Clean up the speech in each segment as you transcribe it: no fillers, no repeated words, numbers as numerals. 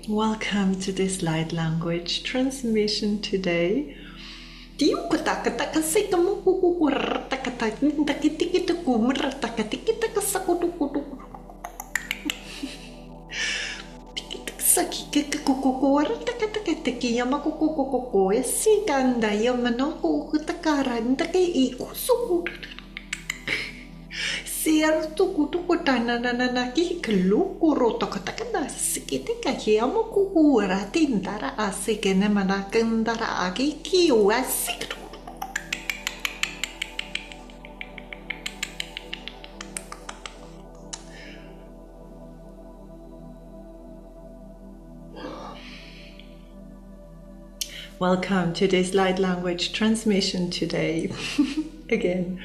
Welcome to this light language transmission today. Welcome to this light language transmission today. Again,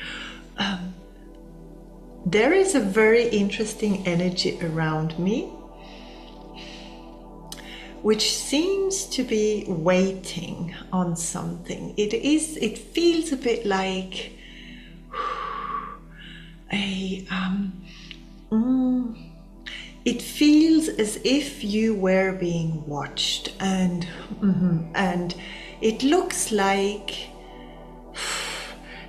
there is a very interesting energy around me, which seems to be waiting on something. It feels a bit like it feels as if you were being watched, and it looks like,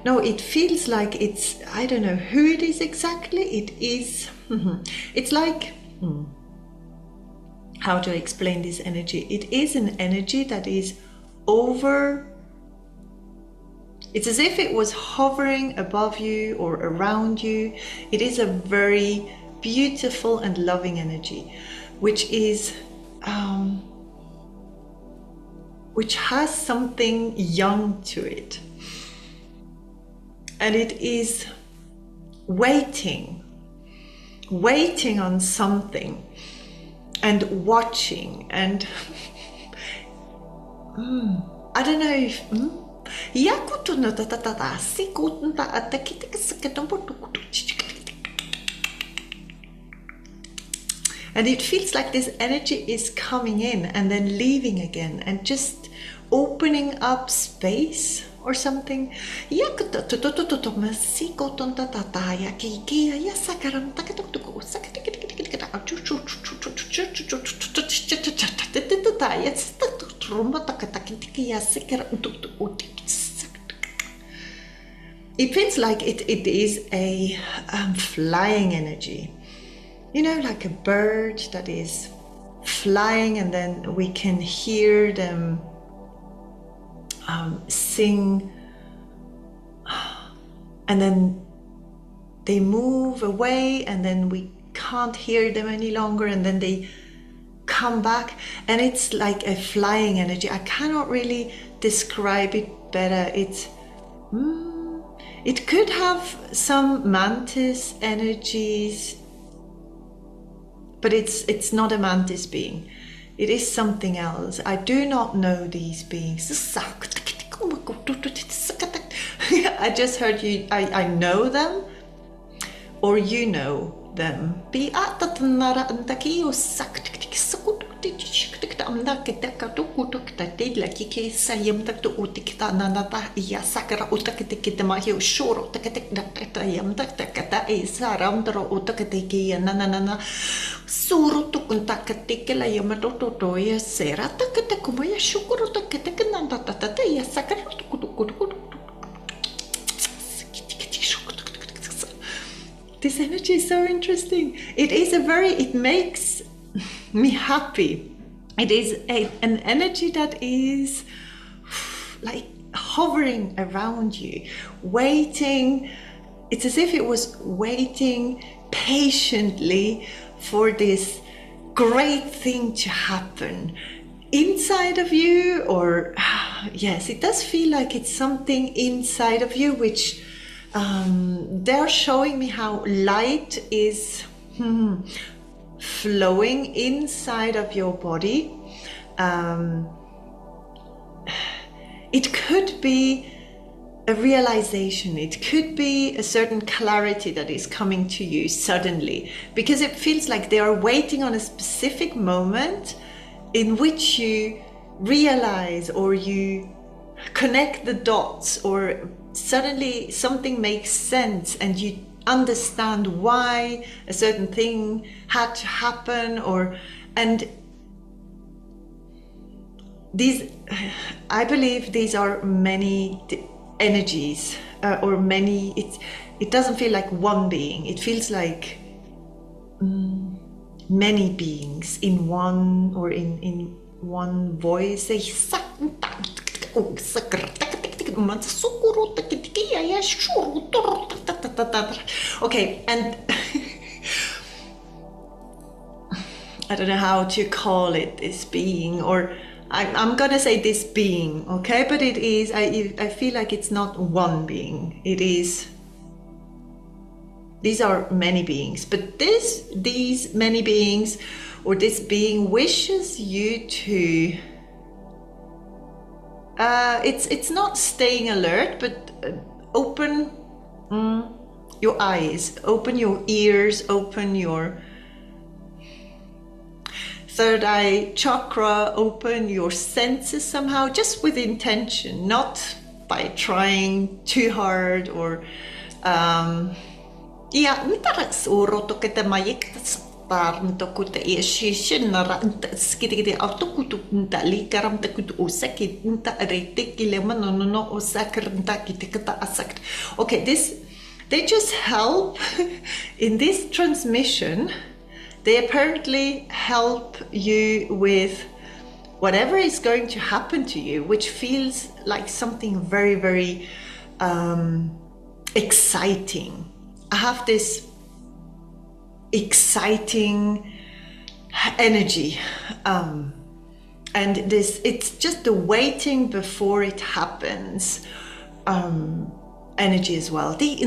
no, it feels like it's, I don't know who it is exactly. It is, it's like, how to explain this energy? It is an energy that is over, it's as if it was hovering above you or around you. It is a very beautiful and loving energy, which is, which has something young to it. And it is waiting on something and watching, and I don't know if and it feels like this energy is coming in and then leaving again and just opening up space or something. It feels like it is a flying energy. You know, like a bird that is flying, and then we can hear them sing, and then they move away, and then we can't hear them any longer, and then they come back, and it's like a flying energy. I cannot really describe it better. It's it could have some mantis energies, but it's not a mantis being. It is something else. I do not know these beings. I just heard you. I know them, or you know them. This energy is so interesting. It makes me happy. It is an energy that is like hovering around you, waiting. It's as if it was waiting patiently for this great thing to happen inside of you, or yes, it does feel like it's something inside of you, which they're showing me how light is flowing inside of your body. It could be a realization, it could be a certain clarity that is coming to you suddenly, because it feels like they are waiting on a specific moment in which you realize, or you connect the dots, or suddenly something makes sense and you understand why a certain thing had to happen. And these, I believe these are many energies, or many, it doesn't feel like one being, it feels like many beings in one, or in one voice. Okay, and I don't know how to call it, this being, or I'm gonna say this being, okay? But it is, I feel like it's not one being. It is, these are many beings, but these many beings, or this being, wishes you to, it's not staying alert, but open your eyes, open your ears, open your third eye chakra, open your senses somehow, just with intention, not by trying too hard, or okay, they just help in this transmission. They apparently help you with whatever is going to happen to you, which feels like something very, very exciting. I have this exciting energy, and it's just the waiting before it happens energy as well. It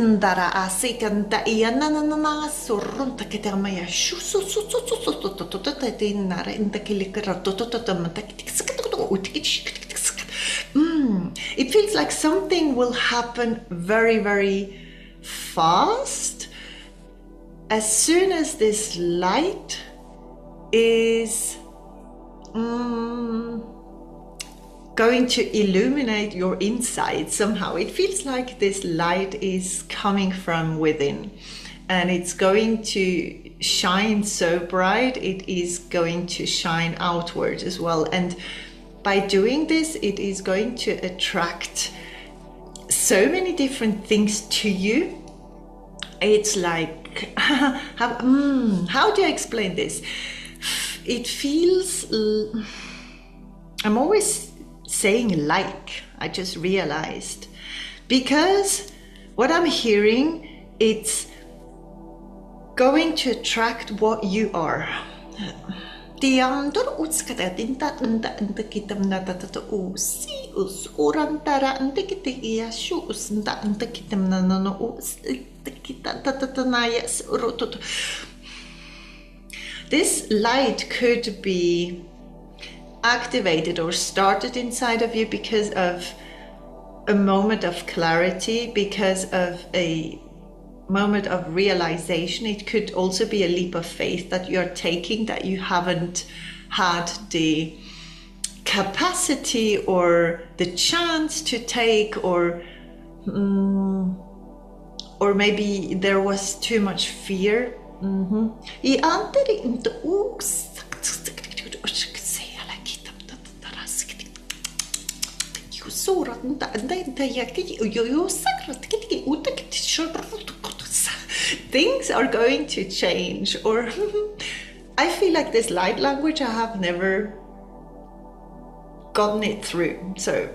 feels like something will happen very, very fast as soon as this light is going to illuminate your inside somehow. It feels like this light is coming from within, and it's going to shine so bright, it is going to shine outwards as well. And by doing this, it is going to attract so many different things to you. It's like, how do I explain this? It feels, I'm always saying like, I just realized, because what I'm hearing, it's going to attract what you are. This light could be activated or started inside of you because of a moment of clarity, because of a moment of realization. It could also be a leap of faith that you're taking that you haven't had the capacity or the chance to take, or maybe there was too much fear. Things are going to change, or I feel like this light language, I have never gotten it through, so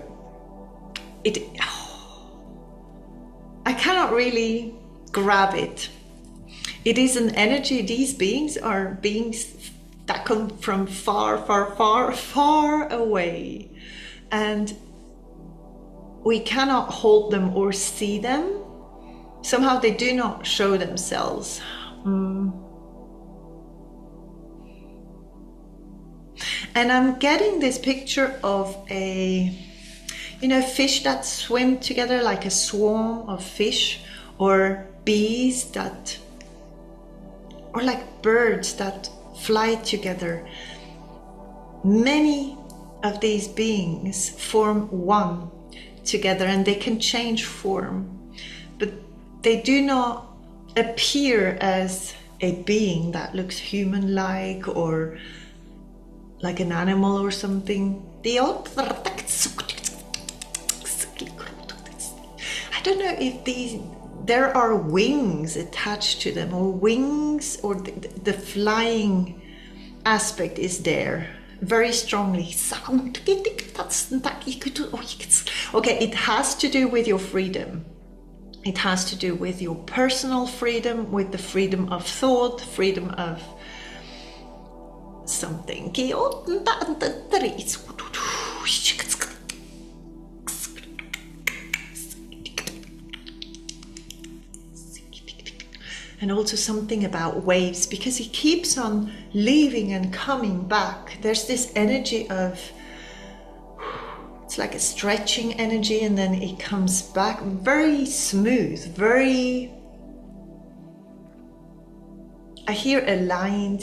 I cannot really grab it. It is an energy. These beings are beings that come from far, far, far, far away, and we cannot hold them or see them. Somehow they do not show themselves. And I'm getting this picture of a, fish that swim together, like a swarm of fish, or bees that, or like birds that fly together. Many of these beings form one together, and they can change form, but they do not appear as a being that looks human-like or like an animal or something. I don't know if there are wings attached to them, or wings, or the flying aspect is there very strongly. Okay, it has to do with your freedom. It has to do with your personal freedom, with the freedom of thought, freedom of something. And also something about waves, because it keeps on leaving and coming back. There's this energy of, it's like a stretching energy, and then it comes back very smooth, very, I hear a line.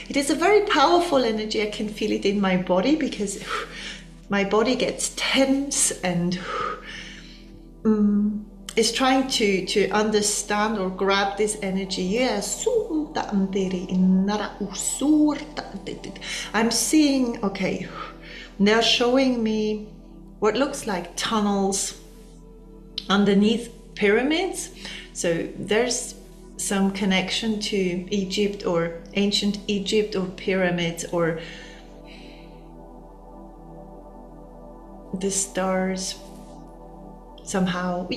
It is a very powerful energy. I can feel it in my body, because my body gets tense and is trying to understand or grab this energy. I'm seeing, okay, they're showing me what looks like tunnels underneath pyramids. So there's some connection to Egypt, or ancient Egypt, or pyramids, or the stars somehow.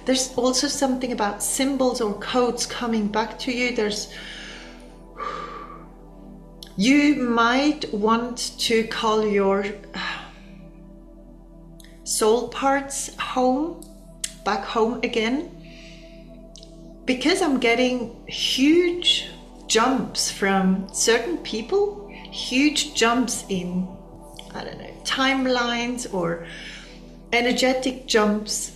There's also something about symbols or codes coming back to you. You might want to call your soul parts home, back home again, because I'm getting huge jumps from certain people, huge jumps in, I don't know, timelines or energetic jumps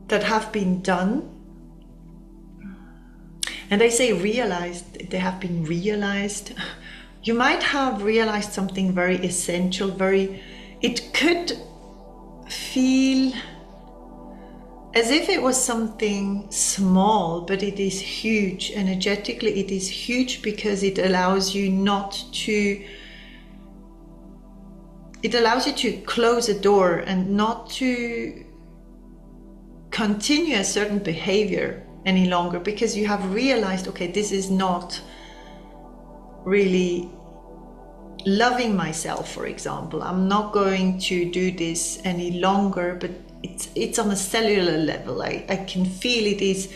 that have been done. And they say realized, they have been realized. You might have realized something very essential, it could feel as if it was something small, but it is huge. Energetically, it is huge because it allows you to close a door and not to continue a certain behavior any longer, because you have realized, okay, this is not really loving myself, for example. I'm not going to do this any longer, but it's on a cellular level. I can feel it is.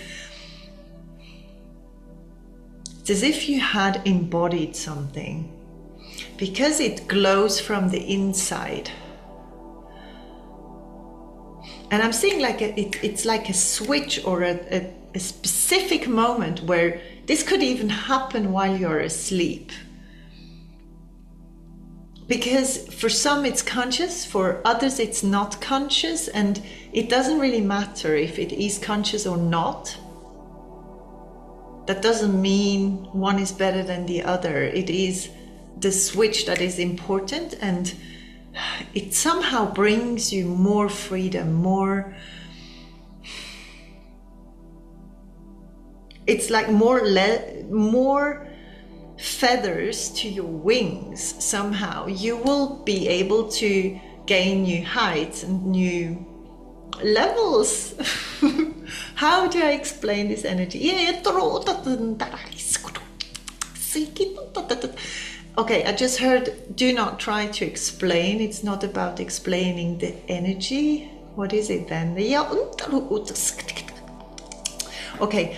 It's as if you had embodied something, because it glows from the inside. And I'm seeing like it's like a switch or a specific moment where this could even happen while you're asleep. Because for some it's conscious, for others it's not conscious, and it doesn't really matter if it is conscious or not. That doesn't mean one is better than the other. It is the switch that is important, and it somehow brings you more freedom, more, it's like more feathers to your wings. Somehow you will be able to gain new heights and new levels. How do I explain this energy? Okay, I just heard, do not try to explain. It's not about explaining the energy. What is it then? Okay,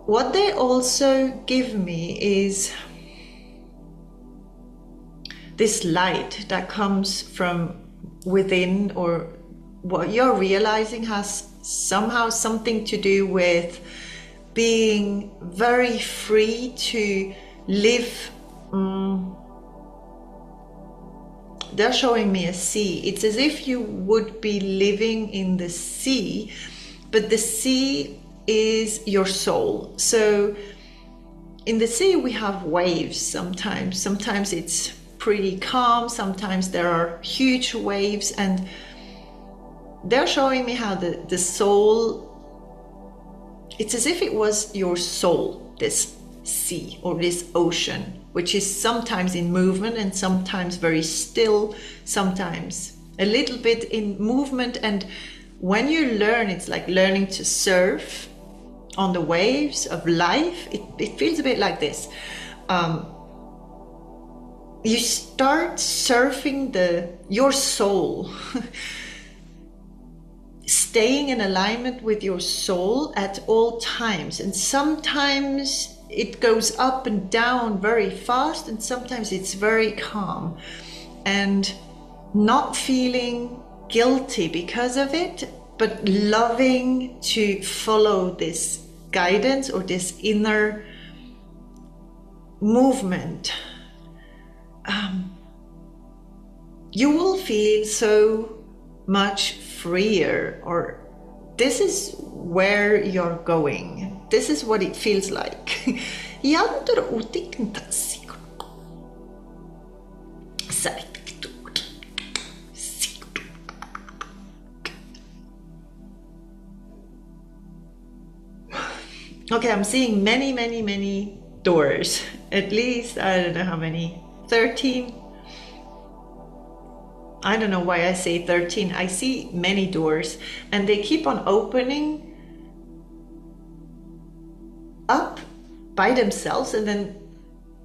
what they also give me is this light that comes from within, or what you're realizing has somehow something to do with being very free to live. They're showing me a sea. It's as if you would be living in the sea, but the sea is your soul. So in the sea we have waves sometimes. Sometimes it's pretty calm, sometimes there are huge waves, and they're showing me how the soul, it's as if it was your soul, this sea or this ocean, which is sometimes in movement and sometimes very still, sometimes a little bit in movement. And when you learn, it's like learning to surf on the waves of life. It feels a bit like this. You start surfing your soul, staying in alignment with your soul at all times. And sometimes it goes up and down very fast, and sometimes it's very calm, and not feeling guilty because of it, but loving to follow this guidance or this inner movement. You will feel so much freer, or this is where you're going. This is what it feels like. Okay, I'm seeing many doors. At least, I don't know how many, 13. I don't know why I say 13. I see many doors, and they keep on opening up by themselves and then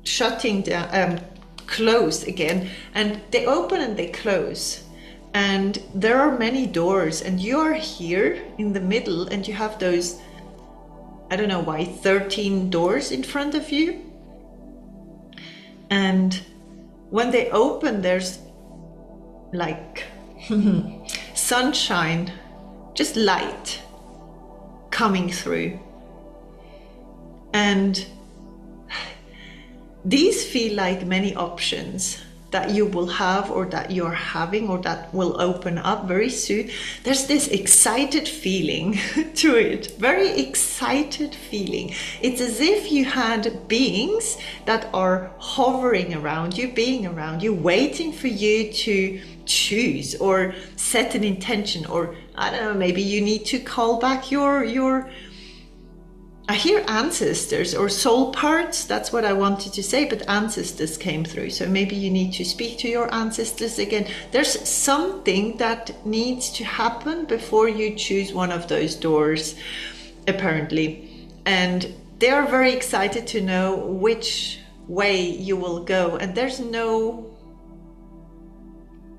shutting down, close again, and they open and they close. And there are many doors, and you are here in the middle, and you have those, I don't know why, 13 doors in front of you. And when they open, there's like sunshine, just light coming through. And these feel like many options. that you will have, or that you're having, or that will open up very soon, there's this excited feeling to it, very excited feeling. It's as if you had beings that are hovering around you, being around you, waiting for you to choose or set an intention, or I don't know, maybe you need to call back your I hear ancestors or soul parts. That's what I wanted to say, but ancestors came through. So maybe you need to speak to your ancestors again. There's something that needs to happen before you choose one of those doors, apparently. And they are very excited to know which way you will go. And there's no,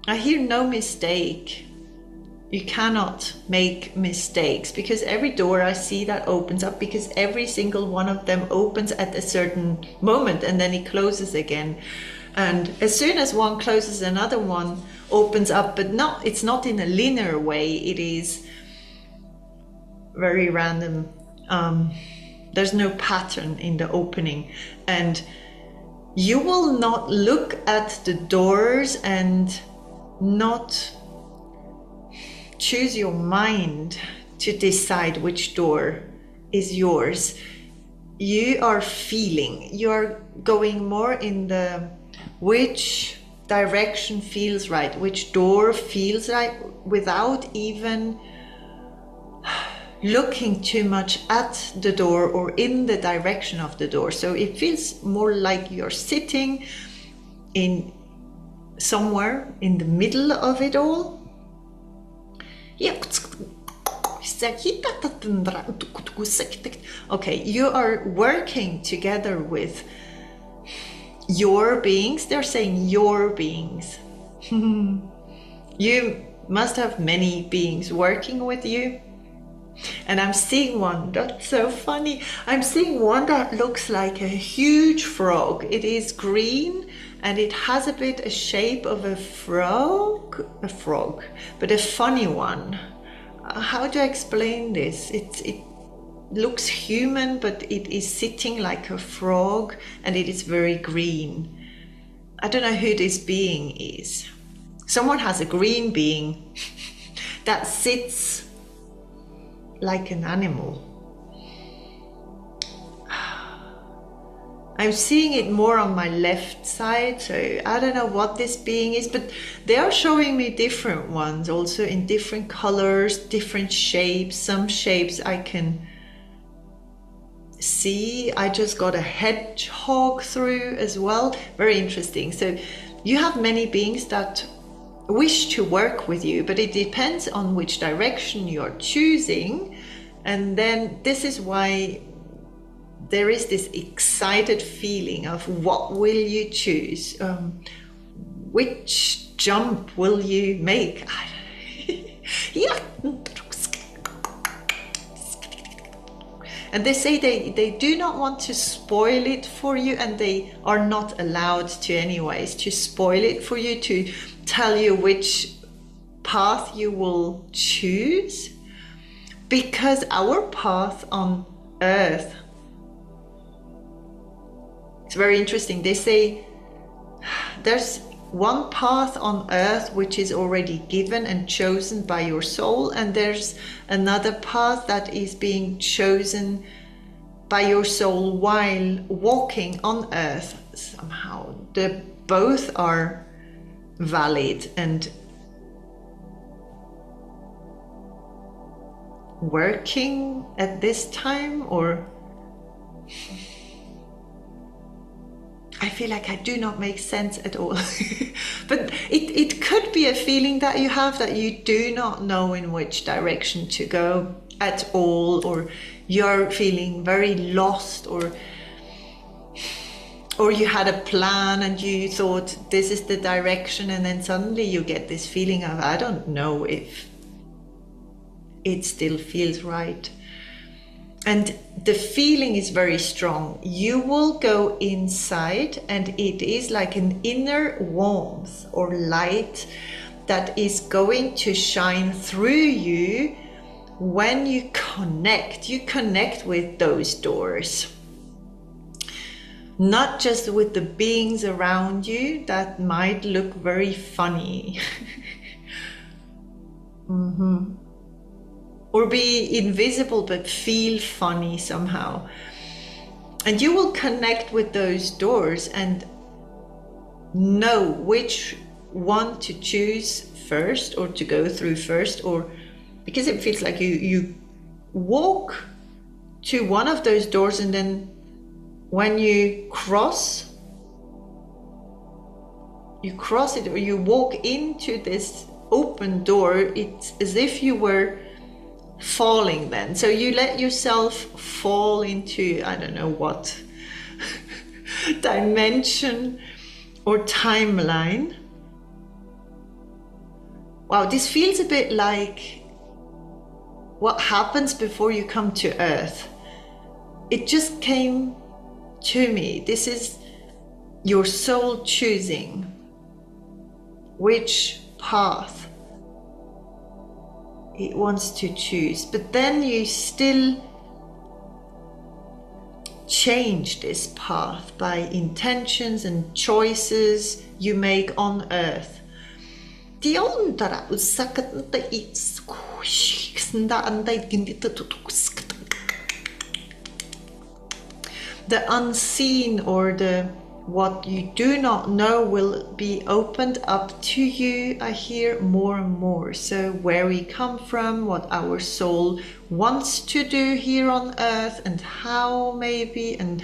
I hear no mistake. You cannot make mistakes, because every door I see that opens up, because every single one of them opens at a certain moment and then it closes again. And as soon as one closes, another one opens up, but it's not in a linear way. It is very random. There's no pattern in the opening, and you will not look at the doors and not choose your mind to decide which door is yours. You are feeling, you are going more in the which direction feels right, which door feels right, without even looking too much at the door or in the direction of the door. So it feels more like you're sitting in somewhere in the middle of it all. Okay, you are working together with your beings. They're saying your beings. You must have many beings working with you. And I'm seeing one, that's so funny. I'm seeing one that looks like a huge frog. It is green and it has a bit a shape of a frog, but a funny one. How do I explain this? It looks human, but it is sitting like a frog and it is very green. I don't know who this being is. Someone has a green being that sits like an animal. I'm seeing it more on my left side, so I don't know what this being is, but they are showing me different ones, also in different colors, different shapes. Some shapes I can see. I just got a hedgehog through as well. Very interesting. So you have many beings that wish to work with you, but it depends on which direction you're choosing. And then this is why there is this excited feeling of what will you choose? Which jump will you make? Yeah. And they say they do not want to spoil it for you, and they are not allowed to anyways, to spoil it for you, to tell you which path you will choose. Because our path on earth, it's very interesting. They say there's one path on earth which is already given and chosen by your soul, and there's another path that is being chosen by your soul while walking on earth somehow. Both are valid and working at this time, or I feel like I do not make sense at all. But it could be a feeling that you have, that you do not know in which direction to go at all, or you're feeling very lost, or you had a plan and you thought this is the direction, and then suddenly you get this feeling of, I don't know if it still feels right. And the feeling is very strong. You will go inside, and it is like an inner warmth or light that is going to shine through you when you connect with those doors. not just with the beings around you that might look very funny. Or be invisible but feel funny somehow. And you will connect with those doors and know which one to choose first, or to go through first, or because it feels like you walk to one of those doors, and then when you cross it, or you walk into this open door, it's as if you were falling then. So you let yourself fall into, I don't know what dimension or timeline. Wow, this feels a bit like what happens before you come to Earth. It just came to me. This is your soul choosing which path it wants to choose, but then you still change this path by intentions and choices you make on Earth. The unseen, or the what you do not know, will be opened up to you, I hear, more and more. So where we come from, what our soul wants to do here on Earth, and how maybe, and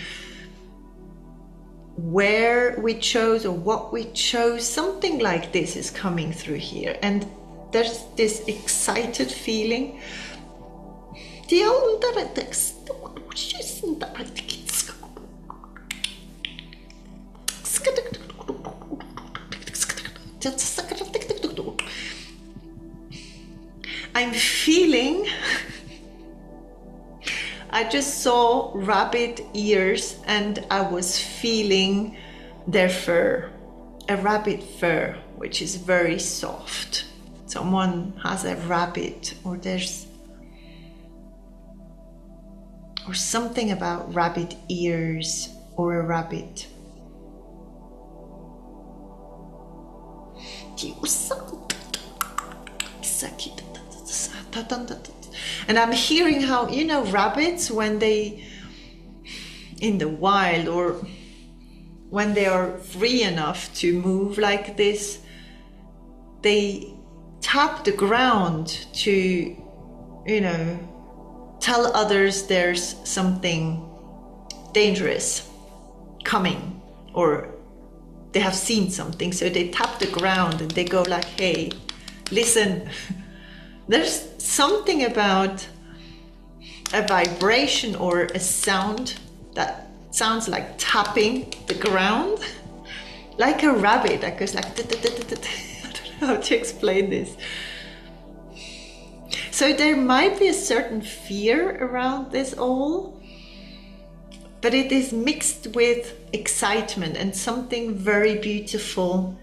where we chose or what we chose, something like this is coming through here. And there's this excited feeling. I'm feeling, I just saw rabbit ears, and I was feeling their fur, a rabbit fur, which is very soft. Someone has a rabbit, or something about rabbit ears, or a rabbit. And I'm hearing how, you know, rabbits, when they in the wild, or when they are free enough to move like this, they tap the ground to, you know, tell others there's something dangerous coming, or they have seen something. So they tap the ground and they go like, hey, listen. There's something about a vibration or a sound that sounds like tapping the ground, like a rabbit that goes like, I don't know how to explain this. So there might be a certain fear around this all, but it is mixed with excitement and something very beautiful.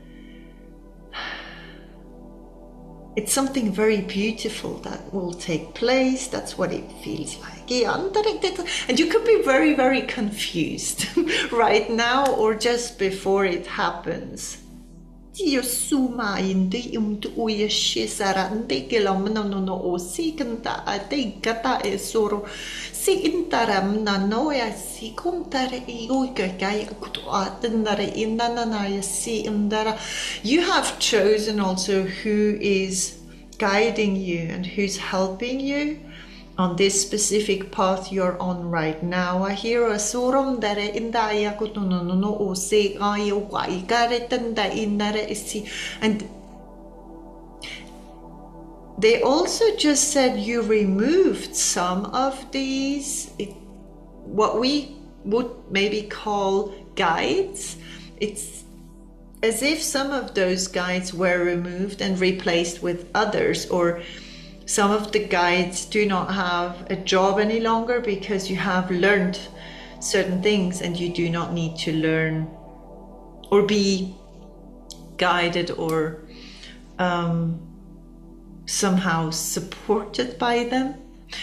It's something very beautiful that will take place. That's what it feels like. And you could be very, very confused right now, or just before it happens. You have chosen also who is guiding you and who's helping you on this specific path you're on right now. I hear a sorum dare indaya kutunono o se ayo waigare tanda inare isi. And they also just said you removed some of these, what we would maybe call guides. It's as if some of those guides were removed and replaced with others, or some of the guides do not have a job any longer because you have learned certain things and you do not need to learn or be guided or somehow supported by them.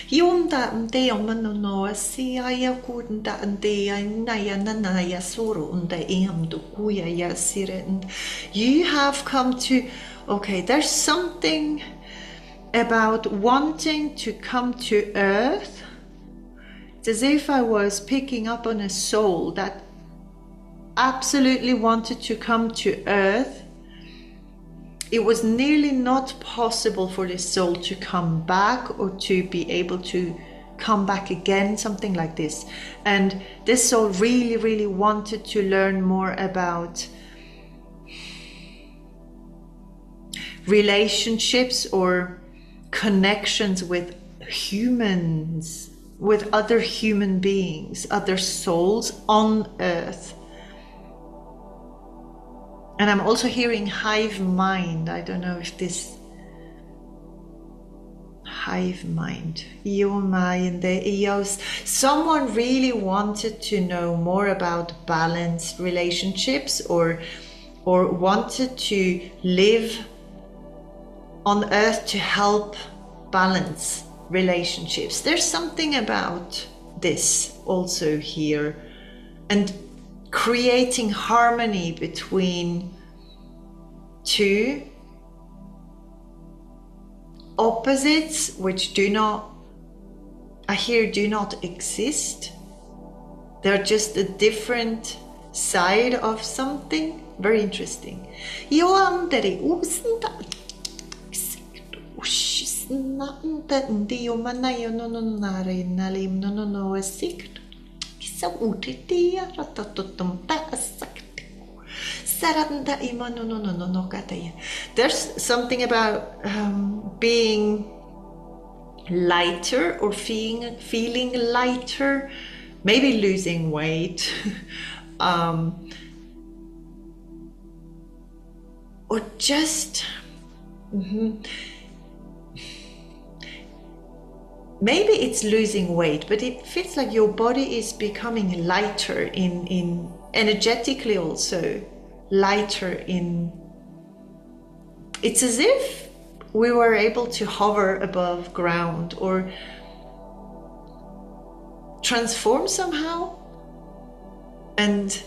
Yunda mde omanono si aya kunda ande naya nanaya suru unda iamdu kuya yasire. You have come to, okay, there's something about wanting to come to earth. It's as if I was picking up on a soul that absolutely wanted to come to earth. It was nearly not possible for this soul to come back or to be able to come back again, something like this. And this soul really, really wanted to learn more about relationships or connections with humans, with other human beings, other souls on earth. And I'm also hearing hive mind. I don't know if this hive mind. Someone really wanted to know more about balanced relationships or wanted to live on earth to help balance relationships. There's something about this also here. And creating harmony between two opposites which do not exist. They're just a different side of something. Very interesting. There's something about being lighter or feeling lighter, maybe losing weight, or just maybe it's losing weight, but it feels like your body is becoming lighter in energetically, also lighter in. It's as if we were able to hover above ground or transform somehow. And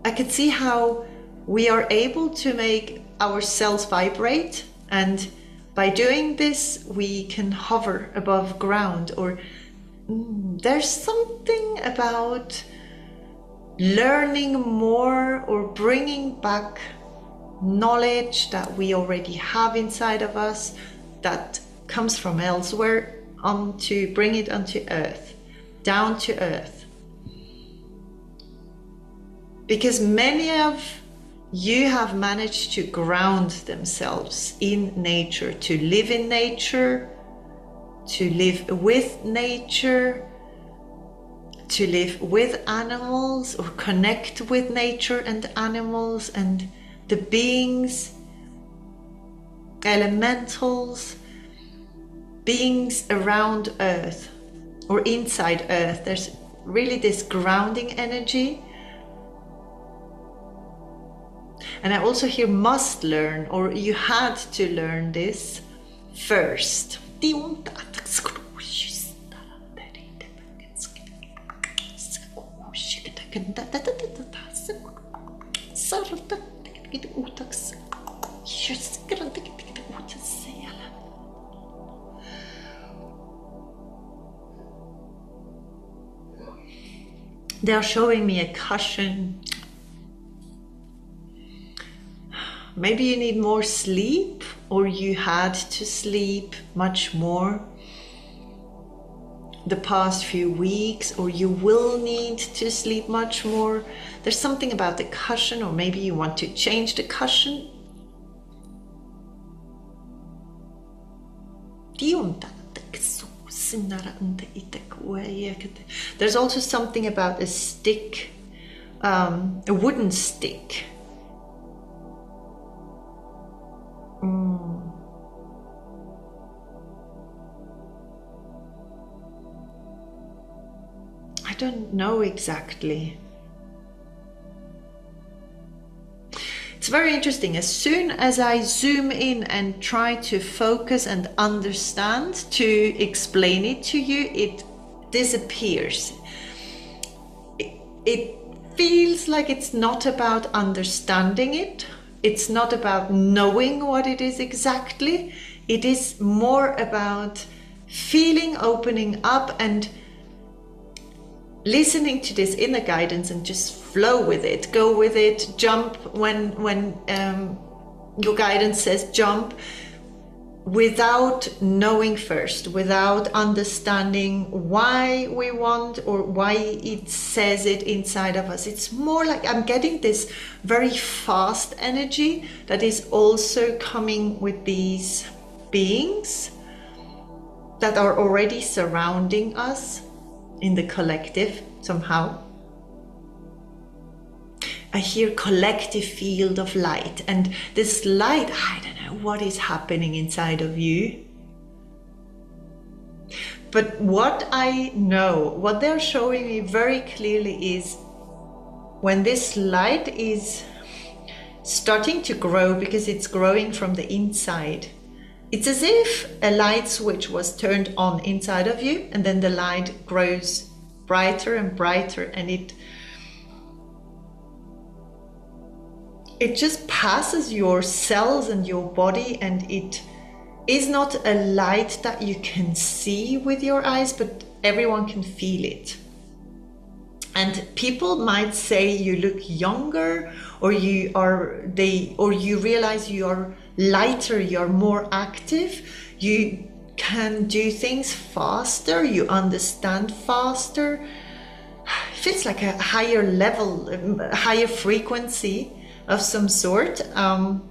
I could see how we are able to make ourselves vibrate, and by doing this we can hover above ground. Or there's something about learning more or bringing back knowledge that we already have inside of us that comes from elsewhere, to bring it onto earth, down to earth. Because many of you have managed to ground themselves in nature, to live in nature, to live with nature, to live with animals, or connect with nature and animals and the beings, elementals, beings around earth or inside earth. There's really this grounding energy. And I also hear must learn, or you had to learn this first. They are showing me a cushion. Maybe you need more sleep, or you had to sleep much more the past few weeks, or you will need to sleep much more. There's something about the cushion, or maybe you want to change the cushion. There's also something about a stick, a wooden stick. I don't know exactly. It's very interesting. As soon as I zoom in and try to focus and understand to explain it to you, it disappears. It feels like it's not about understanding it. It's not about knowing what it is exactly. It is more about feeling, opening up, and listening to this inner guidance and just flow with it, go with it, jump when your guidance says jump, without knowing first, without understanding why we want or why it says it inside of us. It's more like I'm getting this very fast energy that is also coming with these beings that are already surrounding us in the collective somehow. I hear collective field of light, and this light, I don't know what is happening inside of you. But what I know, what they're showing me very clearly is when this light is starting to grow, because it's growing from the inside. It's as if a light switch was turned on inside of you, and then the light grows brighter and brighter, and it just passes your cells and your body, and it is not a light that you can see with your eyes, but everyone can feel it. And people might say you look younger, or you realize you are lighter, you're more active, you can do things faster, you understand faster. It feels like a higher level, a higher frequency of some sort. And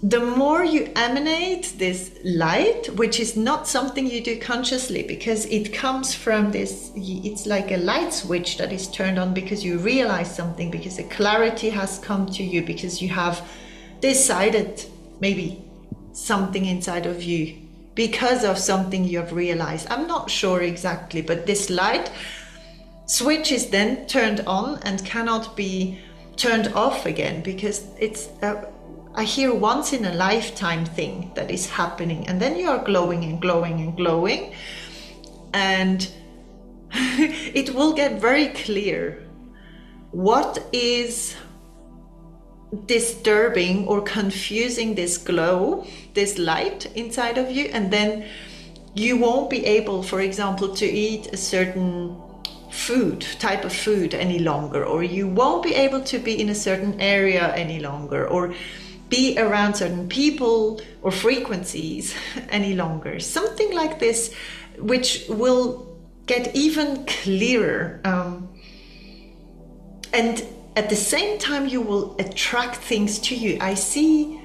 the more you emanate this light, which is not something you do consciously, because it comes from this, it's like a light switch that is turned on because you realize something, because a clarity has come to you, because you have decided maybe something inside of you because of something you have realized. I'm not sure exactly, but this light switch is then turned on and cannot be turned off again, because it's I hear once in a lifetime thing that is happening, and then you are glowing and glowing and glowing, and it will get very clear what is disturbing or confusing this glow, this light inside of you, and then you won't be able, for example, to eat a certain type of food any longer, or you won't be able to be in a certain area any longer, or be around certain people or frequencies any longer. Something like this, which will get even clearer. And at the same time, you will attract things to you. I see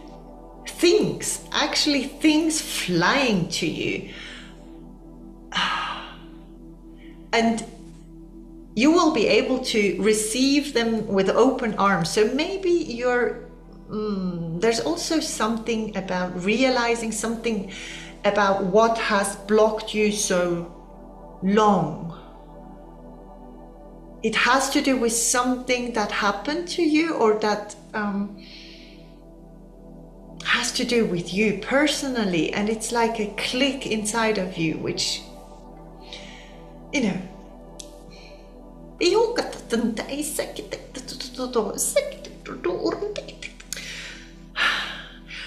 things, actually things flying to you. And you will be able to receive them with open arms. So maybe there's also something about realizing something about what has blocked you so long. It has to do with something that happened to you, or that has to do with you personally, and it's like a click inside of you, which, you know,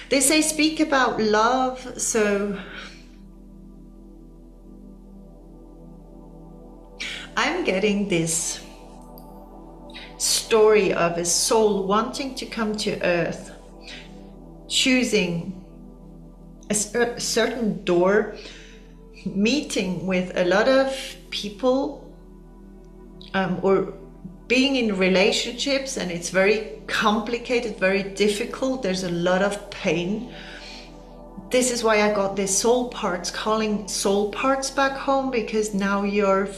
they say speak about love, so I'm getting this story of a soul wanting to come to earth, choosing a certain door, meeting with a lot of people, or being in relationships, and it's very complicated, very difficult. There's a lot of pain. This is why I got this soul parts, calling soul parts back home, because now you've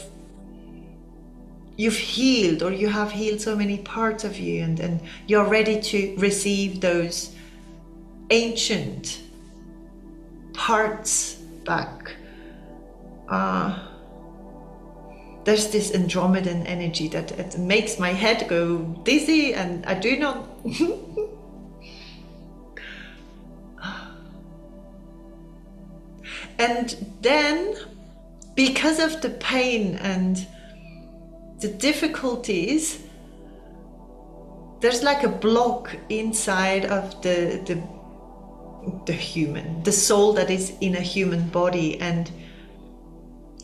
healed, or you have healed so many parts of you, and you're ready to receive those ancient parts back. there's this Andromedan energy that it makes my head go dizzy, and I do not and then because of the pain and the difficulties, there's like a block inside of the human, the soul that is in a human body, and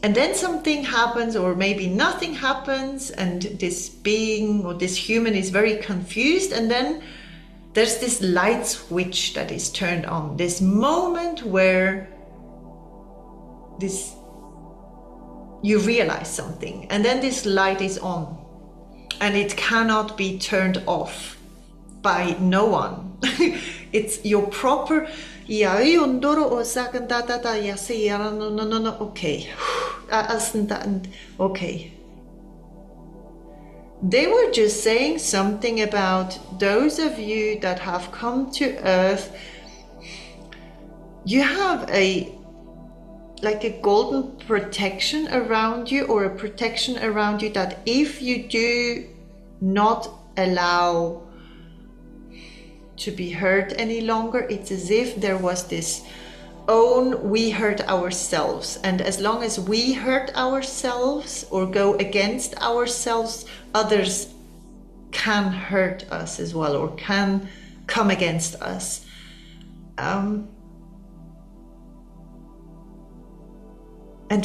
then something happens, or maybe nothing happens, and this being or this human is very confused, and then there's this light switch that is turned on, this moment where you realize something, and then this light is on, and it cannot be turned off by no one. It's your proper okay. Okay. They were just saying something about those of you that have come to Earth. You have like a golden protection around you, or a protection around you, that if you do not allow to be hurt any longer, it's as if there was this we hurt ourselves, and as long as we hurt ourselves or go against ourselves, others can hurt us as well, or can come against us. And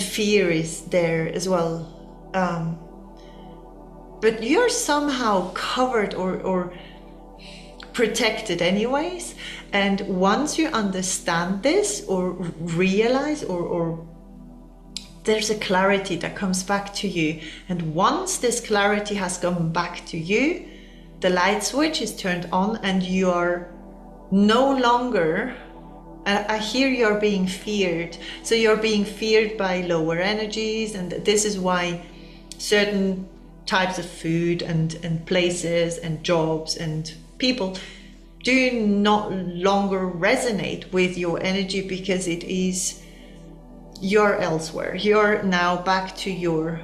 fear is there as well. But you're somehow covered or protected anyways. And once you understand this, or realize, or there's a clarity that comes back to you. And once this clarity has come back to you, the light switch is turned on, and you are no longer, I hear you're being feared. So you're being feared by lower energies, and this is why certain types of food and places and jobs and people do not longer resonate with your energy, because you're elsewhere. You're now back to your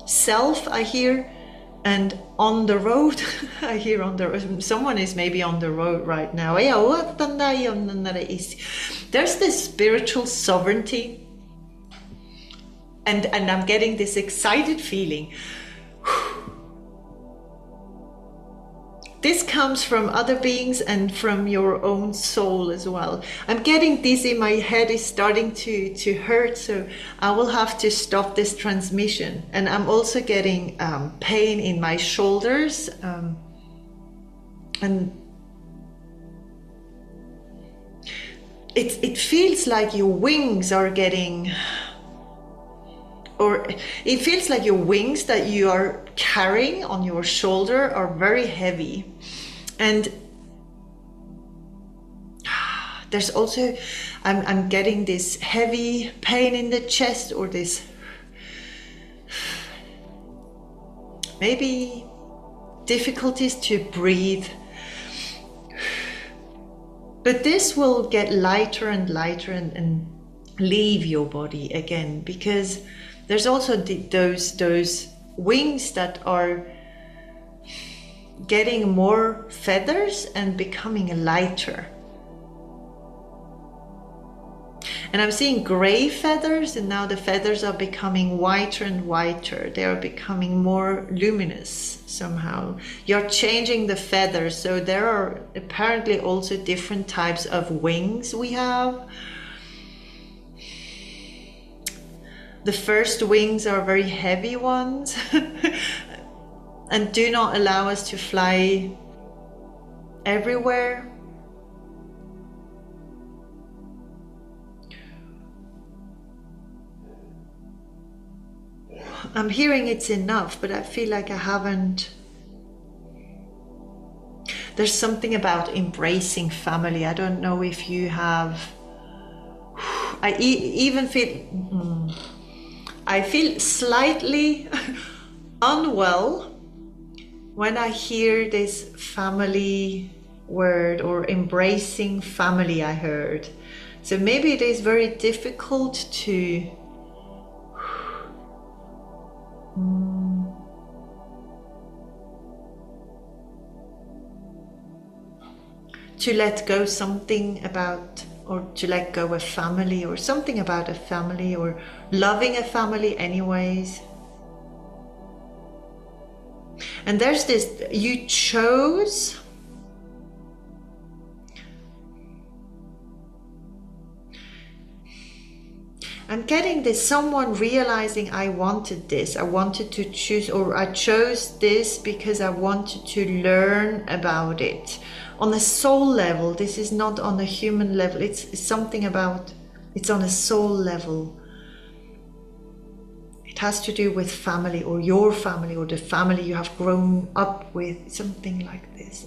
self, I hear. And on the road, I hear someone is maybe on the road right now. There's this spiritual sovereignty, and I'm getting this excited feeling. This comes from other beings and from your own soul as well. I'm getting dizzy, my head is starting to hurt, so I will have to stop this transmission. And I'm also getting pain in my shoulders, and it feels like your wings are getting, or it feels like your wings that you are carrying on your shoulder are very heavy. And there's also, I'm getting this heavy pain in the chest, or this maybe difficulties to breathe. But this will get lighter and lighter and leave your body again, because there's also those wings that are getting more feathers and becoming lighter. And I'm seeing gray feathers, and now the feathers are becoming whiter and whiter. They are becoming more luminous somehow. You're changing the feathers, so there are apparently also different types of wings we have. The first wings are very heavy ones and do not allow us to fly everywhere. I'm hearing it's enough, but I feel like I haven't. There's something about embracing family. I don't know if you have. I even feel. I feel slightly unwell when I hear this family word, or embracing family I heard. So maybe it is very difficult to To let go something about, or to let go a family, or something about a family, or loving a family anyways. And there's this, you chose, I'm getting this, someone realizing I wanted this, I wanted to choose, or I chose this because I wanted to learn about it. On a soul level, this is not on a human level, it's something about, it's on a soul level. It has to do with family, or your family, or the family you have grown up with, something like this.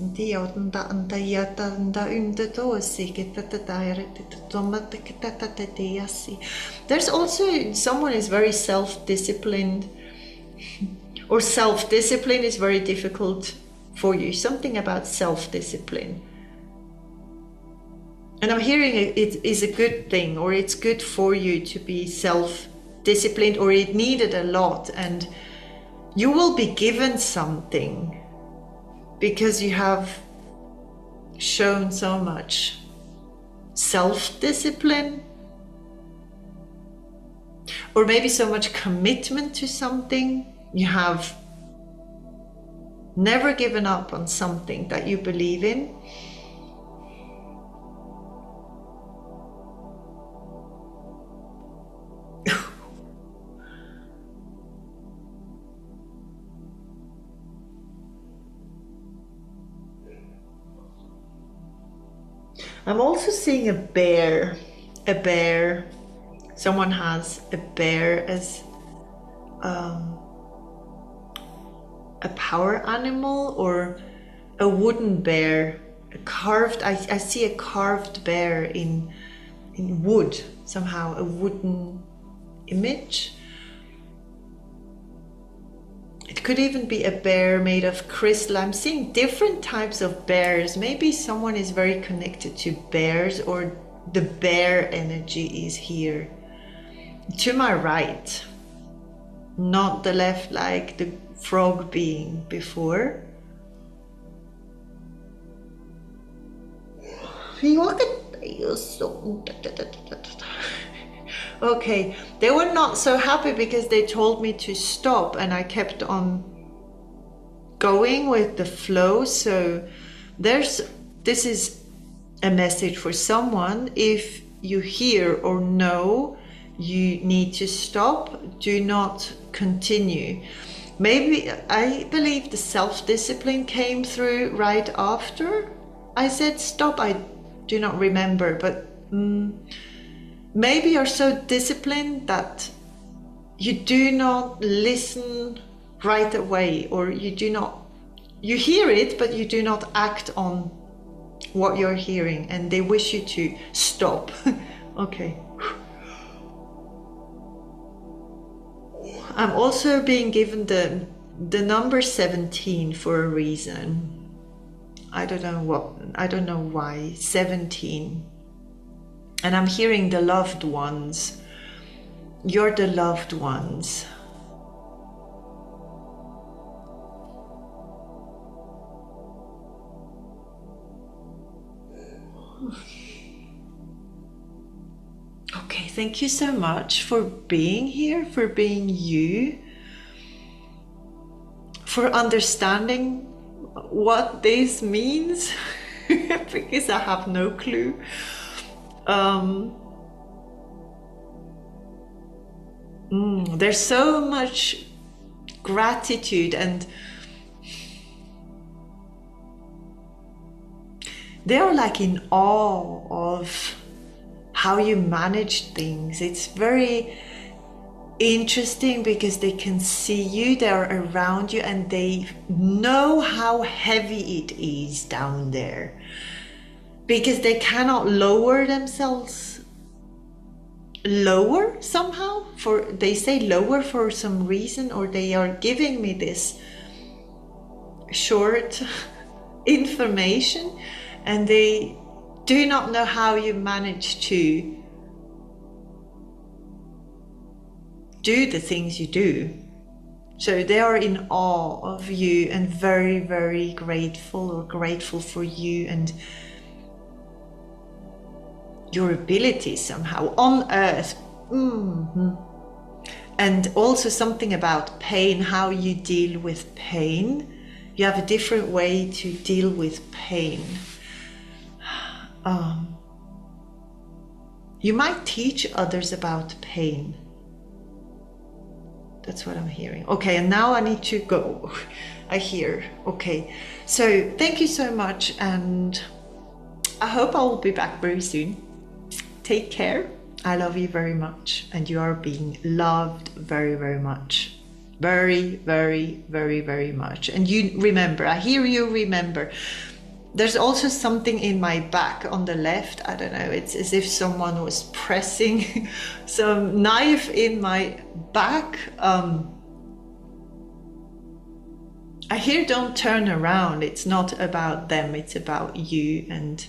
There's also, someone is very self-disciplined, or self-discipline is very difficult for you, something about self-discipline. And I'm hearing it is a good thing, or it's good for you to be self-disciplined, or it needed a lot, and you will be given something because you have shown so much self-discipline, or maybe so much commitment to something. You have never given up on something that you believe in. I'm also seeing a bear. A bear. Someone has a bear as a power animal, or a wooden bear, a carved, I see a carved bear in wood, somehow a wooden image. It could even be a bear made of crystal. I'm seeing different types of bears. Maybe someone is very connected to bears, or the bear energy is here. To my right, not the left like the frog being before. Okay, they were not so happy because they told me to stop, and I kept on going with the flow. So this is a message for someone. If you hear or know you need to stop, do not continue. Maybe, I believe the self-discipline came through right after I said stop. I do not remember, but maybe you're so disciplined that you do not listen right away, or you hear it, but you do not act on what you're hearing, and they wish you to stop. Okay. I'm also being given the number 17 for a reason. I don't know why. 17. And I'm hearing the loved ones. You're the loved ones. Okay, thank you so much for being here, for being you, for understanding what this means, because I have no clue. There's so much gratitude, and they're like in awe of how you manage things. It's very interesting because they can see you, they're around you, and they know how heavy it is down there, because they cannot lower themselves lower somehow. They say lower for some reason, or they are giving me this short information, and they do not know how you manage to do the things you do. So they are in awe of you and very, very grateful, or grateful for you and your ability somehow on earth. And also something about pain, how you deal with pain. You have a different way to deal with pain. You might teach others about pain. That's what I'm hearing. Okay, and now I need to go. I hear. Okay, so thank you so much, and I hope I will be back very soon. Take care. I love you very much, and you are being loved very, very much. Very, very, very, very much. And you remember, I hear you remember. There's also something in my back on the left. I don't know, it's as if someone was pressing some knife in my back. I hear don't turn around. It's not about them, it's about you. And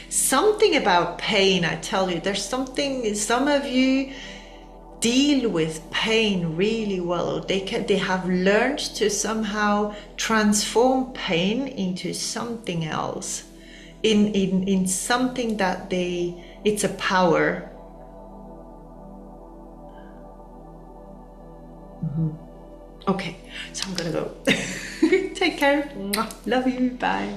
something about pain, I tell you, there's something, some of you deal with pain really well. They have learned to somehow transform pain into something else, in something that it's a power. Okay, so I'm gonna go. Take care. Love you. Bye.